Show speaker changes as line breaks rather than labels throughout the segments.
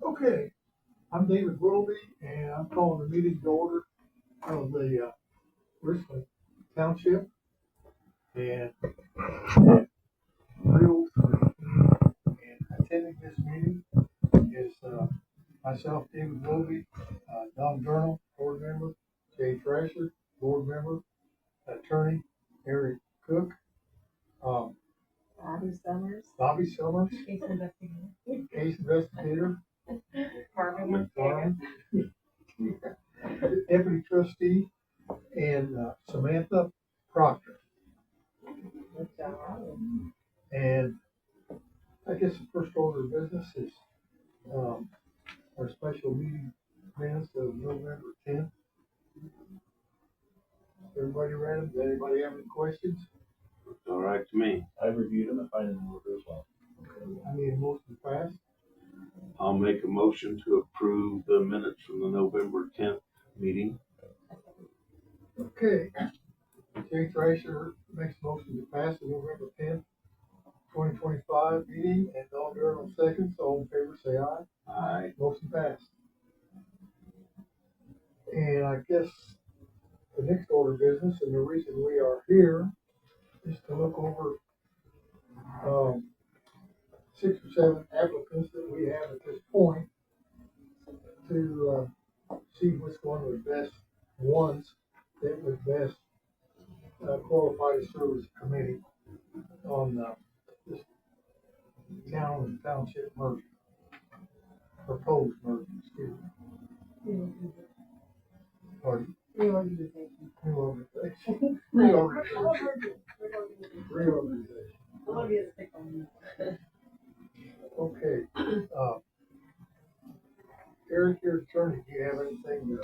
Okay, I'm David Willoughby, and I'm calling the meeting to order of the Richland Township. And real and attending this meeting is myself, David Willoughby, Don Journal, board member, Jay Thrasher, board member, attorney Eric Cook, um, Bobby Summers, case investigator,
Carmen.
deputy trustee, and Samantha Proctor. And I guess the first order of business is our special meeting minutes of November 10th. Everybody read them? Does anybody have any questions?
All right to me.
I reviewed them and find them in order as well.
Okay, I need a motion to pass.
I'll make a motion to approve the minutes from the November 10th meeting.
Okay. Jay Thrasher makes a motion to pass the November 10th, 2025 meeting, and Don Journal seconds. All in favor, say aye.
Aye.
Motion passed. And I guess the next order of business, and the reason we are here, is to look over 6 or 7 applicants that we have at this point to see which one was best ones that would best qualify to serve as a committee on this town and township merger, proposed merger, excuse me. Pardon?
Reorganization.
Reorganization. Reorganization. Okay. Eric, your attorney, do you have anything to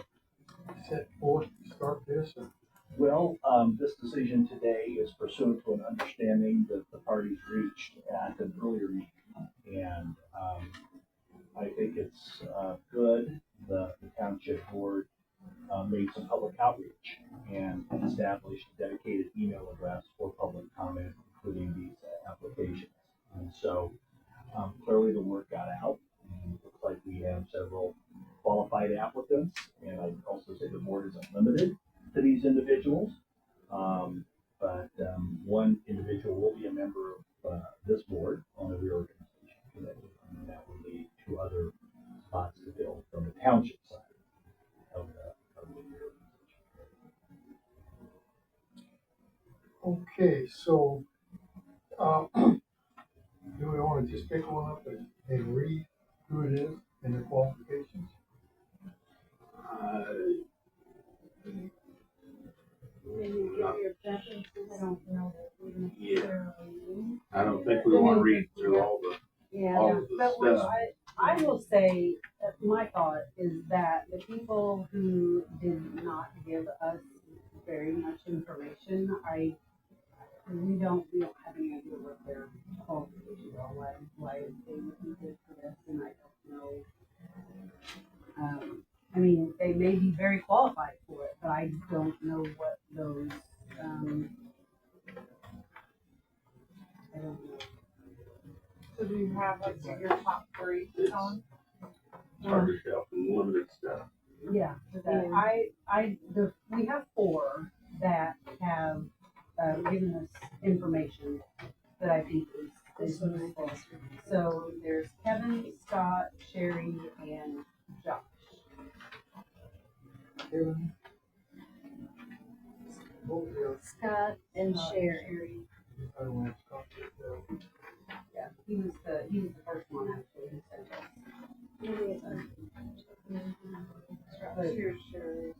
set forth to start this? Or?
Well, this decision today is pursuant to an understanding that the parties reached at an earlier meeting. And I think it's good. The township board made some public outreach and established a dedicated email address for public comment, including these applications. And so clearly the word got out. And it looks like we have several qualified applicants. And I'd also say the board isn't limited to these individuals. But one individual will be a member of this board on the reorganization committee. And that will leave 2 other spots to fill from the township side of the reorganization.
Okay, so do we want to just pick one up and read who it is and the qualifications?
Yeah. I don't think we want to read through all the
But
stuff.
I will say that my thought is that the people who did not give us very much information, we don't have any idea what their qualifications are, why they would be good for this, and I don't know. I mean, they may be very qualified for it, but I don't know what those, I don't know.
So do you have like your top 3 on?
Target shelf and limited stuff.
Yeah, we have 4 that have given us information that I think is useful. So there's Kevin, Scott, Sherry, and Josh.
Kevin?
Scott and Sherry.
I don't want to stop it.
Yeah, he was the first one actually who sent us.
Here's Sherry.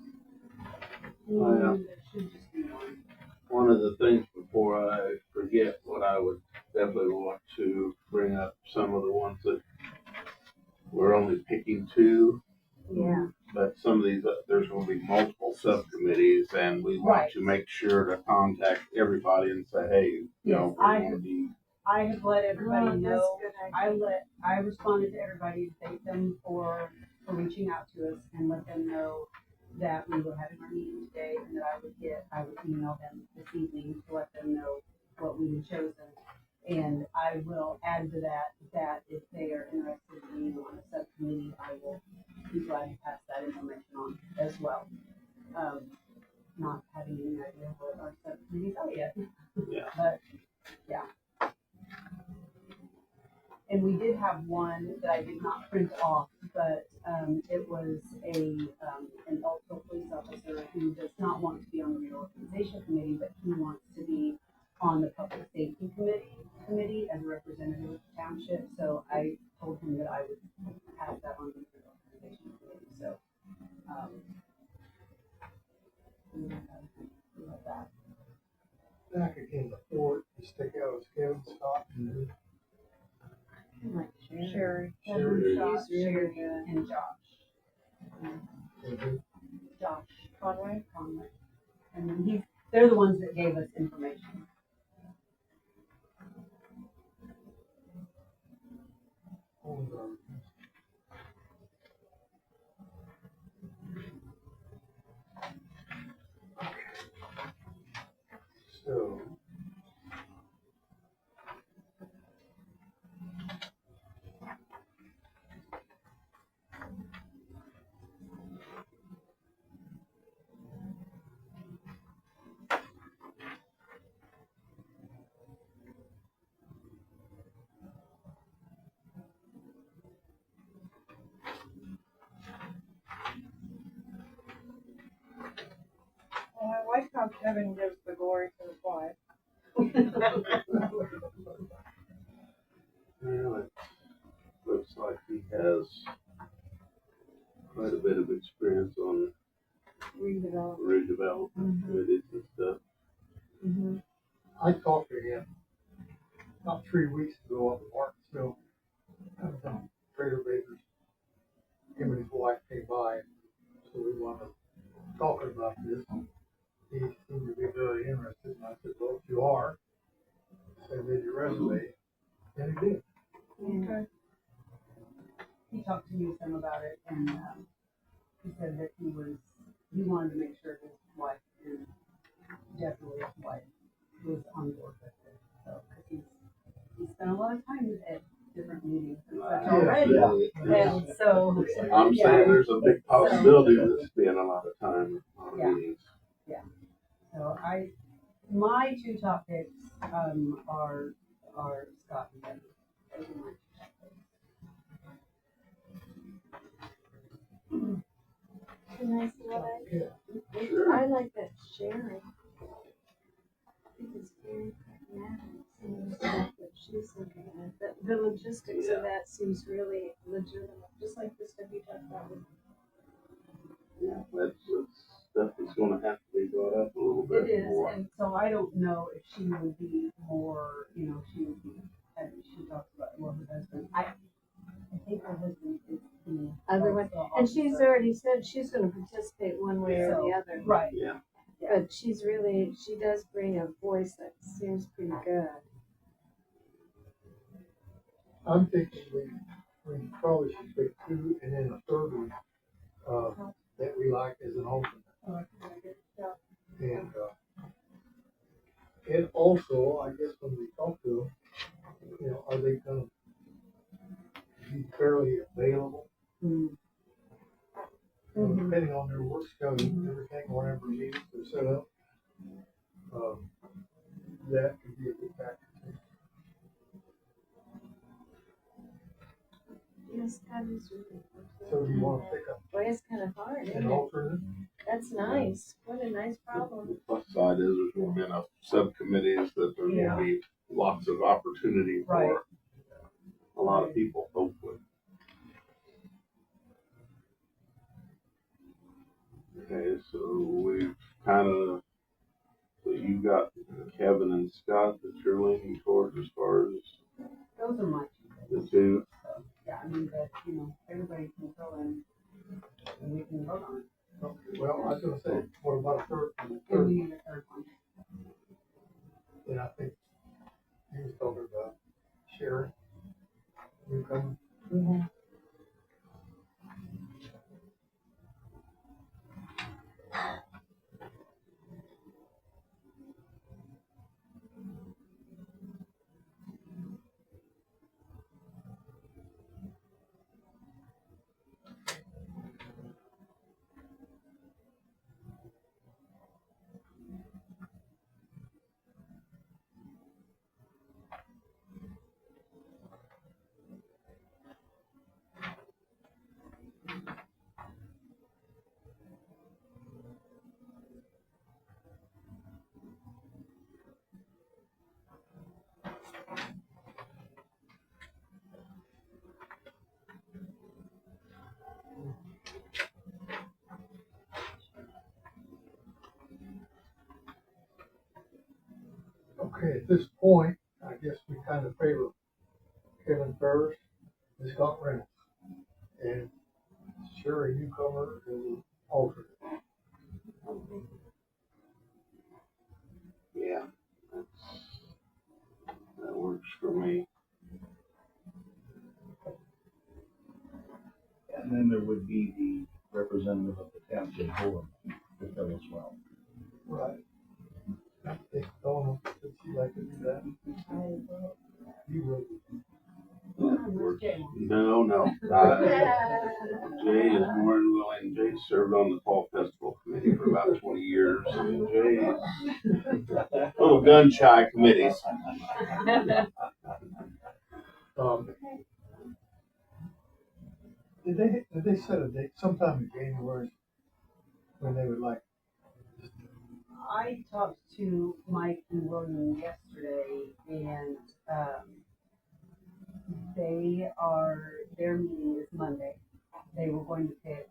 There should just be one.
One of the things before I forget, what I would definitely want to bring up some of the ones that we're only picking 2.
Yeah.
But some of these, there's going to be multiple subcommittees, and we want to make sure to contact everybody and say, hey, you know, we want to be.
I have let everybody know. I responded to everybody to thank them for reaching out to us and let them know that we were having our meeting today and that I would email them this evening to let them know what we had chosen. And I will add to that, that if they are interested in being on a subcommittee, I will be glad to pass that information on as well. Not having any idea what our subcommittees are yet.
Yeah.
But, yeah. And we did have one that I did not print off, but, it was an Elko police officer who does not want to be on the reorganization committee, but he wants to be on the public safety committee as a representative of the township. So I told him that I would pass that on to the reorganization committee, so, we have that.
Back again, the fourth, you stick out as Kevin Scott and
Sherry.
Sherry.
Josh,
She's really
Sherry,
good.
and Josh.
who.
Josh
Conway?
Conway. And then they're the ones that gave us information.
Hold on. So.
Well, I like how Kevin gives the glory to his wife.
Well, it looks like he has quite a bit of experience on
Redevelopment.
redevelopment committees and stuff.
Mm-hmm.
I talked to him about 3 weeks ago up in Martinsville. I was on Trader Baker's. Him and his wife came by, so we wanted to talk about this. He seemed to be very interested, and I said, well, if you are, send me your resume. And he did.
Okay.
He talked to me some about it, and he said that he wanted to make sure his wife, and definitely his wife, was on board with it. So, because he spent a lot of time at different meetings and such
Yeah.
already.
Yeah.
And so,
I'm
yeah.
saying there's a big possibility of this being a lot of time on
Yeah.
meetings.
So my two top picks are Scott and Debbie. Those are my two top picks.
Nice what
Yeah.
Sure.
I like that sharing. Because very pragmatic seems like what she's looking at. The logistics
Yeah.
of that seems really legitimate, just like the stuff you talked about with
Yeah, that's stuff that's gonna have to be brought up a little bit
It is,
more.
and so I don't know if she would be more, she would be, and she talks about, well, her husband, I think her husband is the.
other one. And she's
officer.
already said she's gonna participate one way or the other.
Right,
Yeah,
But she does bring a voice that seems pretty good.
I'm thinking we probably should pick two and then a third one, that we like as an alternate. And also, I guess when we talk to them, are they gonna be fairly available?
Mhm.
Depending on their work schedule, everything, whatever meetings are set up, that could be a big factor too.
Yes, that is really
So do you wanna pick
Boy, it's kind of hard,
an
isn't it?
alternate?
That's nice. What a nice problem.
the plus side is there's gonna be enough subcommittees that there's
Yeah.
gonna be lots of opportunity
Right.
for a lot of people, hopefully. Okay, so we've so you got Kevin and Scott that you're leaning towards as far as
those are my two
the
picks.
two.
So, yeah, I mean, that, everybody can fill in, and we can vote on it.
Well, I was gonna say, what about a third?
And
Third,
we need a third one.
and I think he was talking about Sharon. Newcomer. Okay, at this point, I guess we kind of favor Kevin first, Ms. Scott Reynolds, and Sherry Newcomer as an alternate.
Yeah, that works for me.
And then there would be the representative of the township board to fill as well.
Right. I think Donna, would she like to do that? You would.
No. Jay is more than willing. Jay served on the Fall Festival Committee for about 20 years. And Jay's little gun shy committees.
Um, did they set a date sometime in January when they would like?
I talked to Mike and William yesterday, and their meeting is Monday. They were going to pick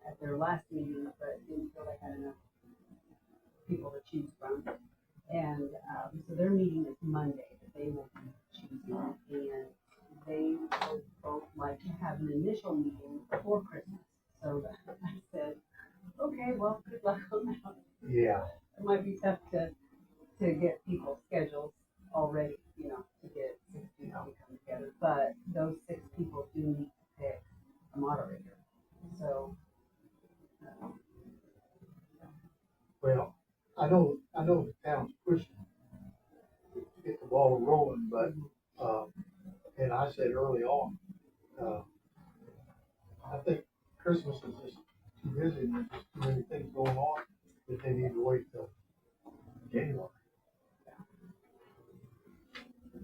at their last meeting, but didn't feel they had enough people to choose from. And so their meeting is Monday that they will be choosing, and they would both like to have an initial meeting before Christmas. So I said, okay, well, good luck on that.
Yeah.
It might be tough to get people's schedules already, to get 6 people to come together. But those 6 people do need to pick a moderator. So,
Well, I know the town's pushing to get the ball rolling, but and I said early on, I think Christmas is just too busy and there's just too many things going on that they need to wait till January.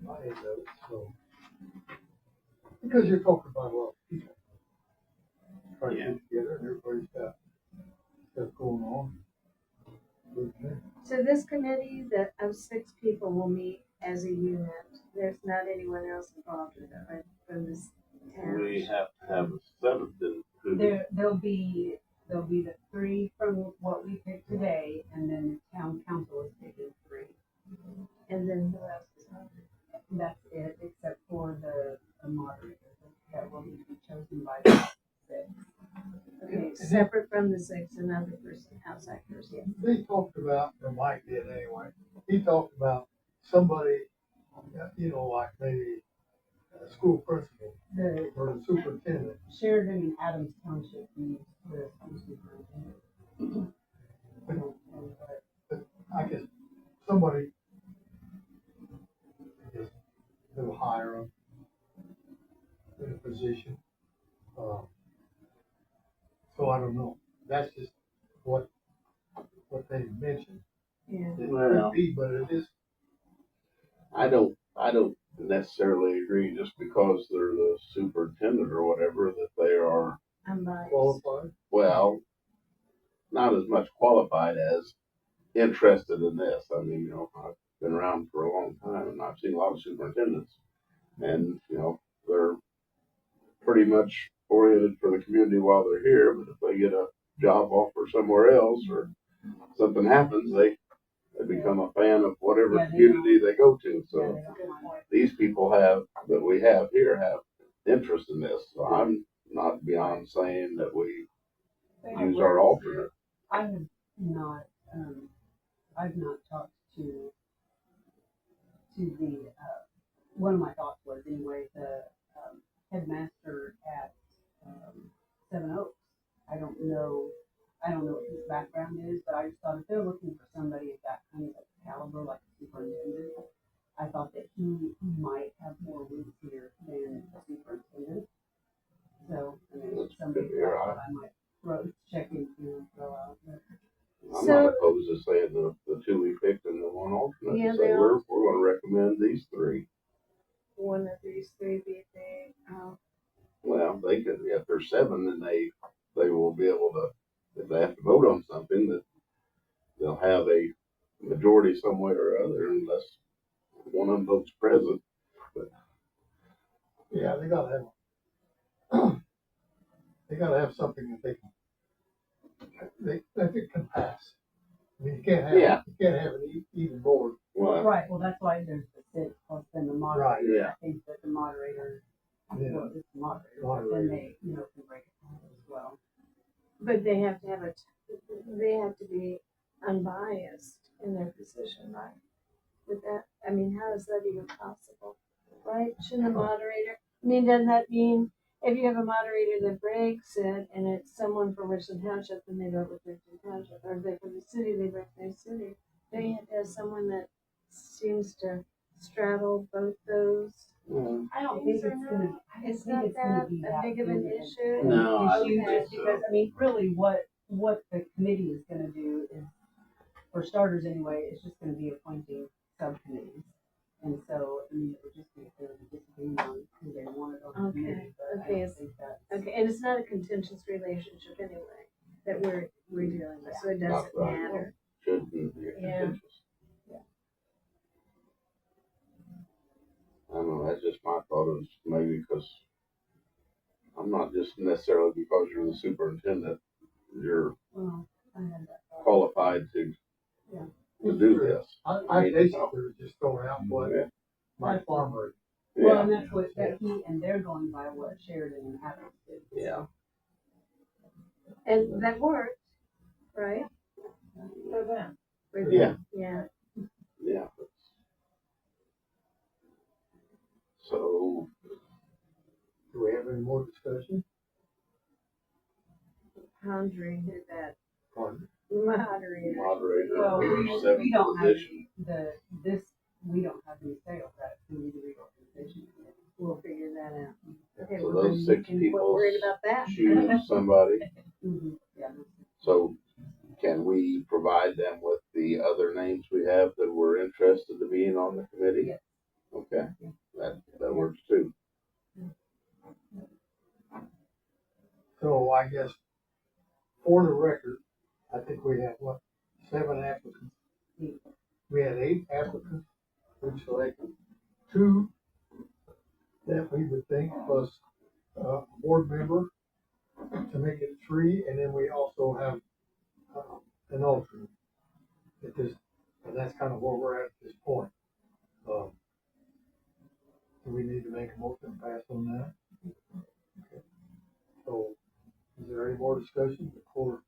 My end of it, so because you're talking about a lot of people trying to get together and everybody's got stuff going on.
So this committee that of 6 people will meet as a unit. There's not anyone else involved in that, right? From this town.
We have to have a 7th.
there'll be the 3 from what we picked today, and then the town council is picking 3.
And then who else is on?
That's it, except for the moderator that will need to be chosen by the 6.
Okay, separate from the 6, another person, outside person.
They talked about, or Mike did anyway, he talked about somebody, like maybe a school principal
The
or the superintendent.
Sheridan and Adams Township needs the school superintendent.
But I guess somebody, I guess, they'll hire them in a position. So I don't know. That's just what they mentioned.
Yeah.
It
Well.
could be, but it is.
I don't necessarily agree just because they're the superintendent or whatever that they are,
Unbiased.
Qualified.
well, not as much qualified as interested in this. I mean, I've been around for a long time and I've seen a lot of superintendents and, they're pretty much oriented for the community while they're here, but if they get a job offer somewhere else or something happens, they become a fan of whatever
Yeah, they
community they go to. So
Yeah, they don't mind.
these people that we have here have interest in this. So I'm not beyond saying that we use our alternate.
I have not, I've not talked to the, one of my thoughts was anyway, the headmaster at Seven Oaks. I don't know what his background is, but I just thought if they're looking for somebody of that kind of caliber, like a superintendent, I thought that he might have more roots here than the superintendent. So, I mean, it's somebody that I thought I might check into and throw out.
I'm
So-
not opposed to saying the 2 we picked and the 1 alternate.
Yeah,
So
they
we're
are.
going to recommend these 3.
One of these 3 be big.
Well, they could, if there's 7, then they will be able to, if they have to vote on something, that they'll have a majority some way or other unless one of them votes present.
Yeah, they gotta have something that they can pass. I mean, you can't
Yeah.
have an even board.
Well,
Right, well, that's why there's the six plus then the moderator.
Right, yeah.
I think that the moderator,
Yeah.
well, it's the moderator, but then they, can break it down as well.
But they have to have they have to be unbiased in their position, right? With that, I mean, how is that even possible, right? Shouldn't the moderator, doesn't that mean if you have a moderator that breaks it and it's someone from Richland Township, then they vote with Richland Township, or if they're from the city, they vote with their city. They have to have someone that seems to straddle both those.
I don't think it's gonna, I don't
It's
think
not
it's gonna
that
be
a
that
big of an
big
issue.
No, I
issue,
don't think
just
so.
because, I mean, really what the committee is gonna do is, for starters anyway, it's just gonna be appointing subcommittees. And so, I mean, it would just be if they were disagreeing on who they wanted on the committee, but I
Okay.
don't think that.
Okay, and it's not a contentious relationship anyway that we're dealing with, so it doesn't
Not right.
matter.
Shouldn't be
Yeah.
contentious. I don't know, that's just my thought is maybe because I'm not just necessarily because you're the superintendent, you're
Well, I had that thought.
qualified to
Yeah.
do this.
I basically was just throwing out what
Yeah.
my farmer.
Well,
Yeah.
and that's what, and they're going by what Sheridan and Adams did.
Yeah.
And that worked, right?
For them.
For
Yeah.
them, yeah.
Yeah. So,
Do we have any more discussion?
Pondering who that
Pardon?
moderator.
moderator,
Well,
or seventh
we don't have
position.
we don't have any say of that, we need a reorganization.
We'll figure that out. Okay,
So
well,
those
then we
six
can
people
quit worried about that.
choose somebody.
Yeah.
So can we provide them with the other names we have that were interested to being on the committee?
Yes.
Okay, that works too.
So I guess for the record, I think we had 7 applicants. We had 8 applicants. We selected 2 that we would think plus a board member to make it 3, and then we also have an alternate. And that's kind of where we're at this point. Do we need to make a motion and pass on that? Okay. So, is there any more discussion before?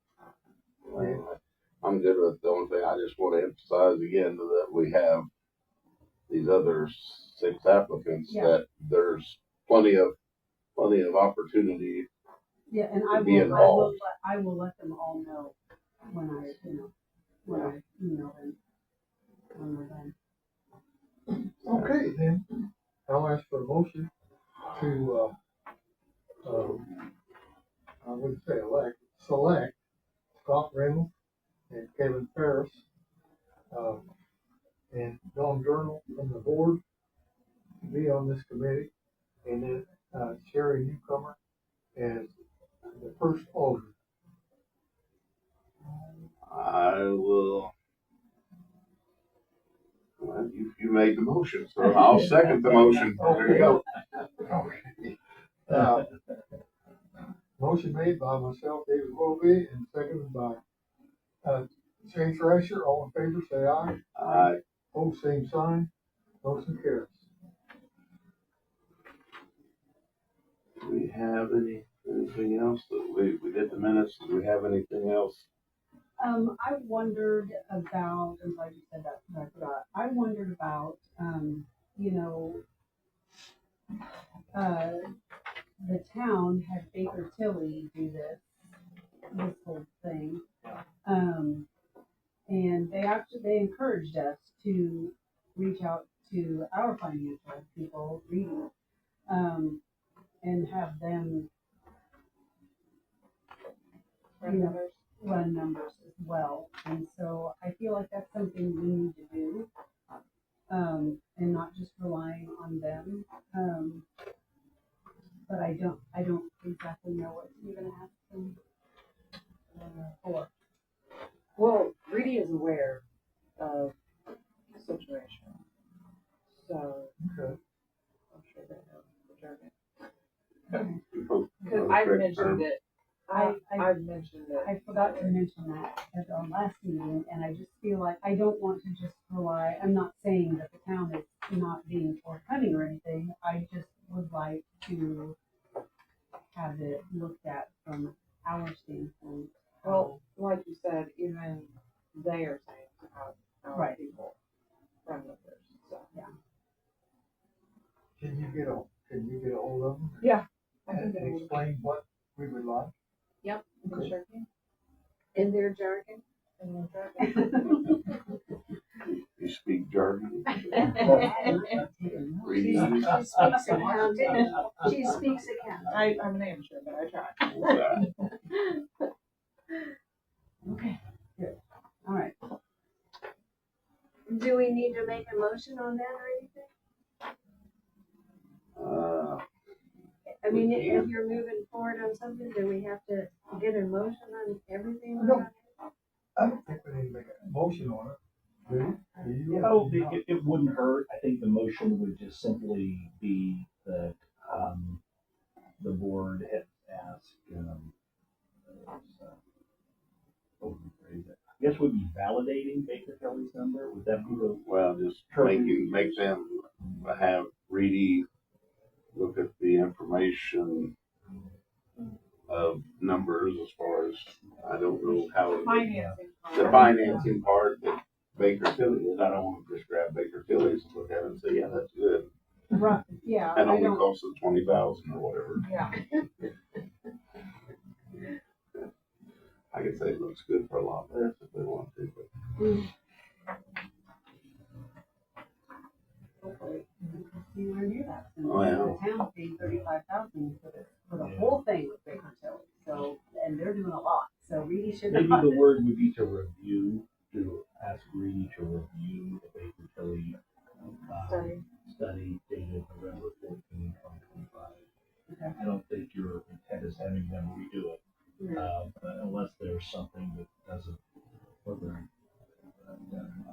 I'm good with the only thing I just want to emphasize again that we have these other 6 applicants
Yeah.
that there's plenty of opportunity.
Yeah, and
To be involved.
I will let them all know when I email them when we're done.
Okay, then, I'll ask for a motion to, I would say select Scott Reynolds and Kevin Ferris, and Don Journal from the board to be on this committee, and then, Sherry Newcomer as the first alternate.
I will. Well, you made the motion, so I'll second the motion. There you go.
Okay. Motion made by myself, David Wilby, and seconded by, Shane Thrasher. All in favor, say aye. Oh, same sign. Motion carries.
Do we have anything else that we did the minutes? Do we have anything else?
I wondered about, I'm glad you said that, because I forgot. I wondered about, the town had Baker Tilly do this whole thing. And they encouraged us to reach out to our financial people, reading, and have them, run numbers as well. And so I feel like that's something we need to do, and not just relying on them. But I don't exactly know what you're gonna ask them for.
Well, Rudy is aware of the situation, so
Okay.
I'm sure they know the jargon. Because I mentioned it I've mentioned it.
I forgot to mention that at our last meeting, and I just feel like I don't want to just rely, I'm not saying that the town is not being forthcoming or anything, I just would like to have it looked at from our standpoint.
Well, like you said, even they are saying to have our
Right.
people run with theirs, so.
Can you get a hold of them?
Yeah. I can
And
get a little
explain what we would like?
bit sure can.
In their jargon.
And then try
You speak jargon.
She speaks accounting. She speaks accounting.
I'm an amateur, but I try.
Okay, good, all right.
Do we need to make a motion on that or anything? I mean, if you're moving forward on something, do we have to get a motion on everything?
No. I don't think we need to make a motion on it. Do you? Do you?
Oh, it wouldn't hurt. I think the motion would just simply be that, the board had asked, what would we phrase it? I guess would be validating Baker Kelly's number. Would that be the?
Well, just make them have Reedy look at the information of numbers as far as, I don't know how.
Financing.
The financing part that Baker Tilly is, I don't want to just grab Baker Tilly's and look at it and say, yeah, that's good.
Right, yeah,
That
I
only
don't,
costs us 20,000 or whatever.
Yeah.
I could say it looks good for a lot less if they want to, but
hopefully, anywhere near that. Since
Oh, yeah.
the town paid 35,000 for the whole thing with Baker Tilly, so, and they're doing a lot, so Reedy should
Maybe
not.
the word would be to review, to ask Reedy to review the Baker Tilly study dated November 14, 2025.
Okay.
I don't think your intent is having them redo it, unless there's something that doesn't, whether, I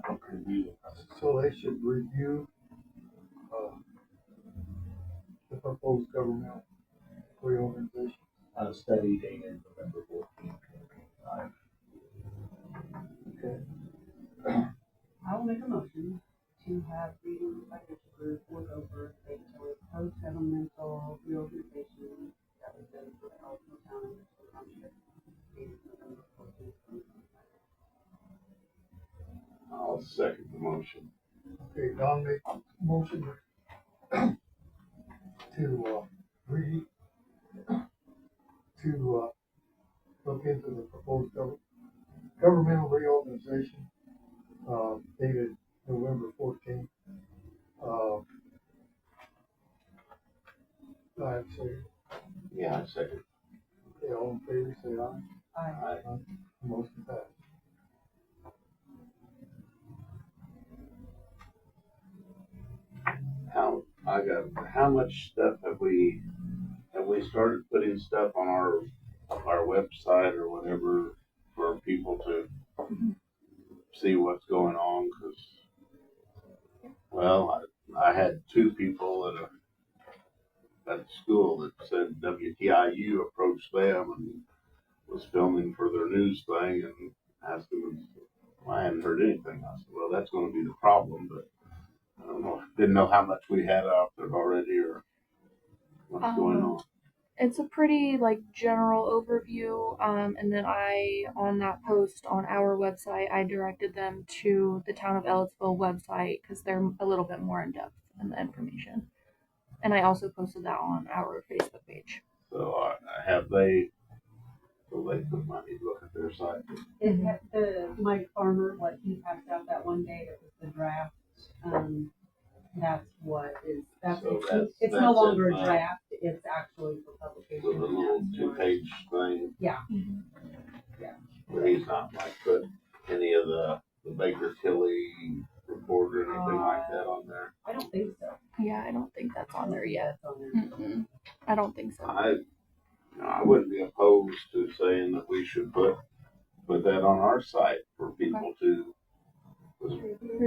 think review it.
So they should review, the proposed governmental reorganization.
Study dated November 14, 2025.
Okay.
I will make a motion to have Reedy Finance Group look over Baker Tilly's post-governmental reorganization that was done for the Richland Township. Dated November 14th, 2025.
I'll second the motion.
Okay, Don made a motion to, read, to, look into the proposed governmental reorganization, dated November 14th. I have to say,
Yeah, I second.
okay, all in favor, say aye.
Aye.
Aye.
Motion passed.
How much stuff have we started putting stuff on our website or whatever for people to see what's going on? Cause, well, I had two people at school that said WTIU approached them and was filming for their news thing and asked them, I hadn't heard anything. I said, well, that's going to be the problem, but I don't know. Didn't know how much we had out there already or what's going on.
It's a pretty general overview, and then on that post on our website, I directed them to the Town of Ellettsville website because they're a little bit more in depth in the information. And I also posted that on our Facebook page.
So have they? So they put money to look at their site.
It had Mike Farmer, what he passed out that one day, that was the draft. That's what is, it's no
that's
longer
it,
a draft, it's actually for publication.
With a little 2-page thing.
Yeah.
Yeah. But he's not put any of the Baker Tilly report or anything like that on there.
I don't think so.
Yeah, I don't think that's on there yet.
That's on there.
I don't think so.
I wouldn't be opposed to saying that we should put that on our site for people to.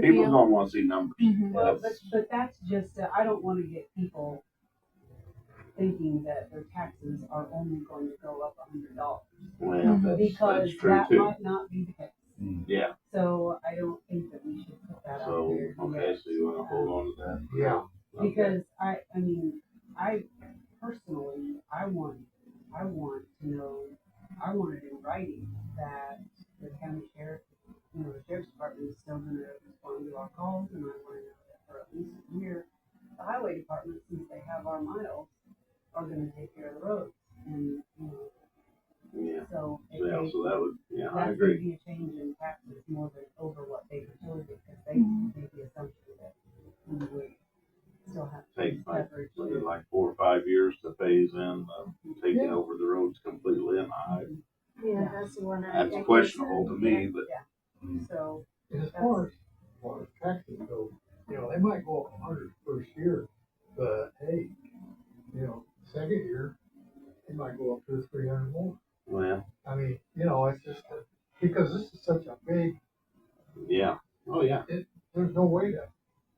People don't want to see numbers.
Mhm.
Well, but that's just, I don't want to get people thinking that their taxes are only going to go up $100.
Well,
Because
that's true
that
too.
might not be the case.
Yeah,
So I don't think that we should put that out
so,
there.
okay,
yet.
so you wanna hold on to that? for
Yeah.
now? Okay.
Because I mean, I personally, I want to know, I want it in writing that the county sheriff, the sheriff's department is still gonna respond to our calls, and I wanna know that for at least a year, the highway department, since they have our miles, are gonna take care of the roads, and,
Yeah,
so.
yeah, so that would, yeah, I
That's
agree.
gonna be a change in taxes more than over what they were told, because they made the assumption that we would still have
Take like,
coverage.
was it like 4 or 5 years to phase in, taking over the roads completely, and
Yeah, that's the one I.
that's questionable to me, but.
So,
And as far as taxes go, they might go up 100 first year, but hey, second year, it might go up to 300 more.
Well,
I mean, it's just, because this is such a big,
yeah, oh yeah.
there's no way to.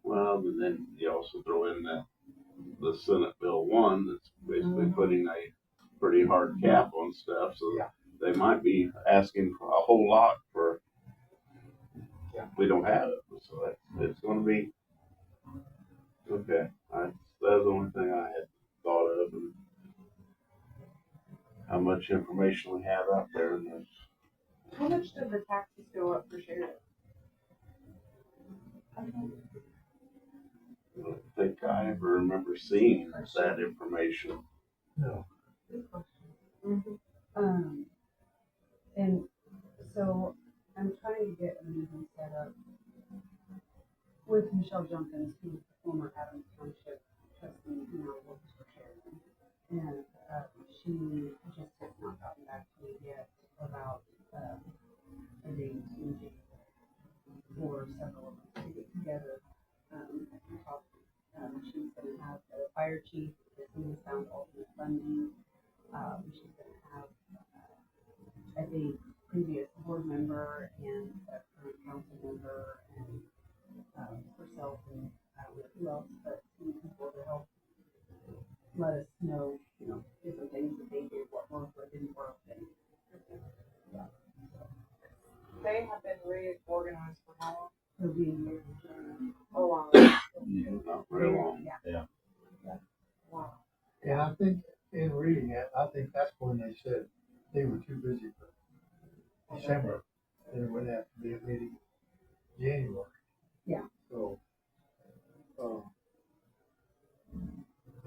Well, and then you also throw in the Senate Bill 1 that's basically putting a pretty hard cap on stuff, so
Yeah.
they might be asking for a whole lot for, we don't have it, so it's gonna be, okay, that's the only thing I had thought of, and how much information we have out there, and this.
How much did the taxes go up for sheriff?
I don't think I ever remember seeing that information.
No.
And so I'm trying to get a meeting set up with Michelle Junkins, who's the former Adams Township trustee, works for Sheridan. And she just has not gotten back to me yet about a date in January for several of us to get together and talk. She's going to have the fire chief, the city found alternate funding. She's going to have, I think, previous board member and a current council member and herself, and I don't know who else, but some people to help let us know, different things that they did, what worked, what didn't work, and
They have been reorganized for how long?
it'll be a year in June.
A long.
Not very long.
Yeah.
Wow.
And I think in reading it, I think that's when they said they were too busy for December, and it would have to be a meeting January.
Yeah.
So,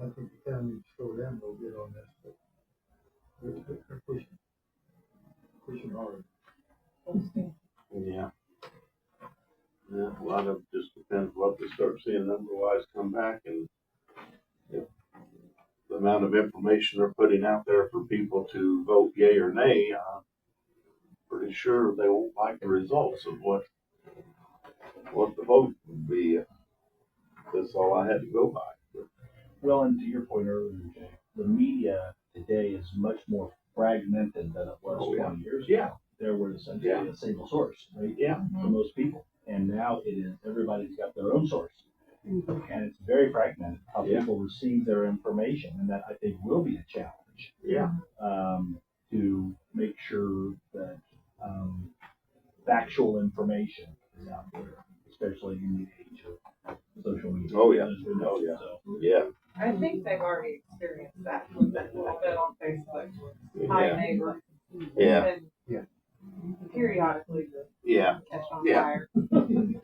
I think the county needs to slow down a little bit on this, but they're pushing hard.
Yeah. Yeah, a lot of it just depends what they start seeing number-wise come back, and if the amount of information they're putting out there for people to vote yay or nay, I'm pretty sure they won't like the results of what the vote would be. That's all I had to go by.
Well, and to your point earlier, Jay, the media today is much more fragmented than it was
Oh, yeah.
20 years ago. There was essentially a single source, right?
Yeah.
For most people. And now it is, everybody's got their own source.
Mm-hmm.
And it's very fragmented how
Yeah.
people receive their information. And that, I think, will be a challenge
Yeah.
to make sure that factual information is out there, especially in the age of social media.
Oh, yeah.
As we know.
Oh, yeah.
So,
Yeah.
I think they've already experienced that a little bit on Facebook. Hi,
Yeah.
neighbor.
Yeah.
And periodically the
Yeah.
catch on
Yeah.
fire.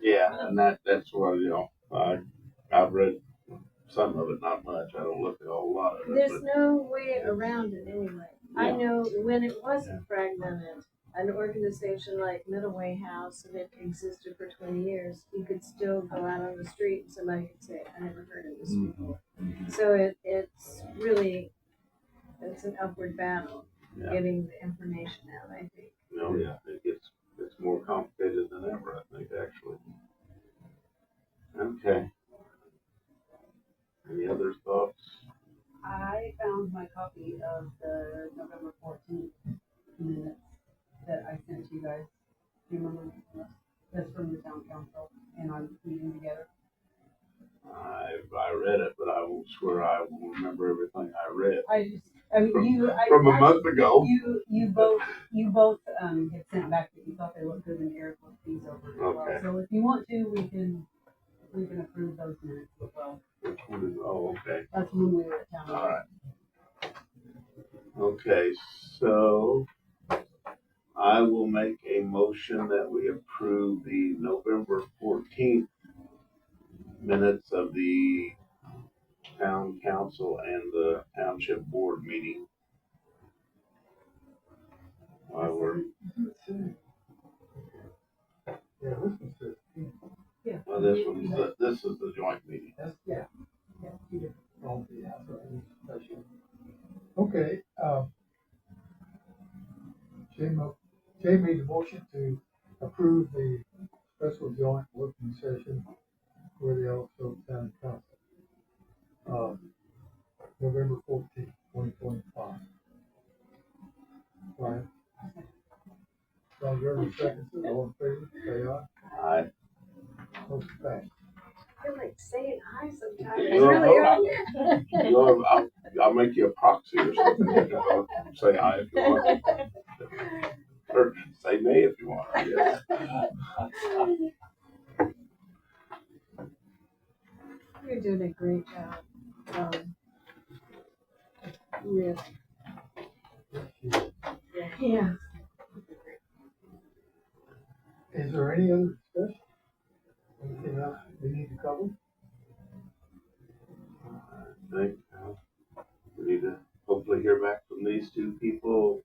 Yeah. And that's what, I've read some of it, not much. I don't look at a whole lot of it.
There's
But
no way around it anyway. I
Yeah.
know when it wasn't fragmented, an organization like Middle Way House, and it existed for 20 years, you could still go out on the street and somebody could say, I never heard of this before. So it's really, it's an upward battle,
Yeah.
getting the information out, I think.
Yeah, it's more complicated than ever, I think, actually. Okay. Any other thoughts?
I found my copy of the November 14th minutes that I sent you guys. Do you remember? That's from the town council and our meeting together.
I read it, but I will swear I will remember everything I read
From
from a month ago.
You both had sent back that you thought they looked good and Eric looked these over as well.
Okay.
So if you want to, we can approve those minutes as well.
Which one is, oh, okay.
That's when we were at town.
All right. Okay, so I will make a motion that we approve the November 14th minutes of the town council and the township board meeting. While we're,
Yeah, this one says,
Yeah.
well, this is the joint meeting.
that's,
Yeah, you did.
oh, yeah, that's right. Okay, Jay made the motion to approve the special joint working session for the Ellisville Town Council. November 14th, 2025. Right. John Gerber seconds it, all in favor, say aye.
Aye.
Motion passed.
I feel like saying hi sometimes.
You wanna
Really
vote? I'll make you a proxy or something. You can vote. Say aye if you want. Or say nay if you want, I guess.
You're doing a great job. With, yeah.
Is there any other discussion? Anything else we need to cover?
I think we need to hopefully hear back from these two people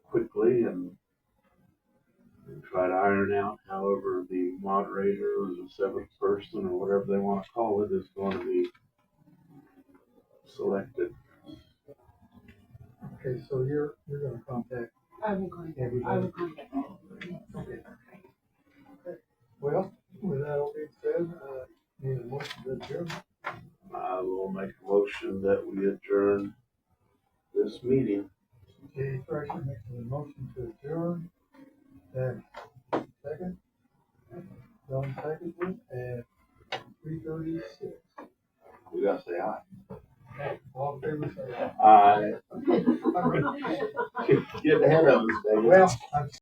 quickly and try to iron out however the moderator or the seventh person or whatever they want to call it is going to be selected.
Okay, so you're gonna contact
I will contact.
everybody?
all of them.
Okay. Well, with that all being said, need a motion to adjourn.
I will make a motion that we adjourn this meeting.
Jay Thresher makes a motion to adjourn. Then second. John seconds it at 3:36.
We gotta say aye.
All in favor, say aye.
Aye. Get ahead of us, David.
Well, I'm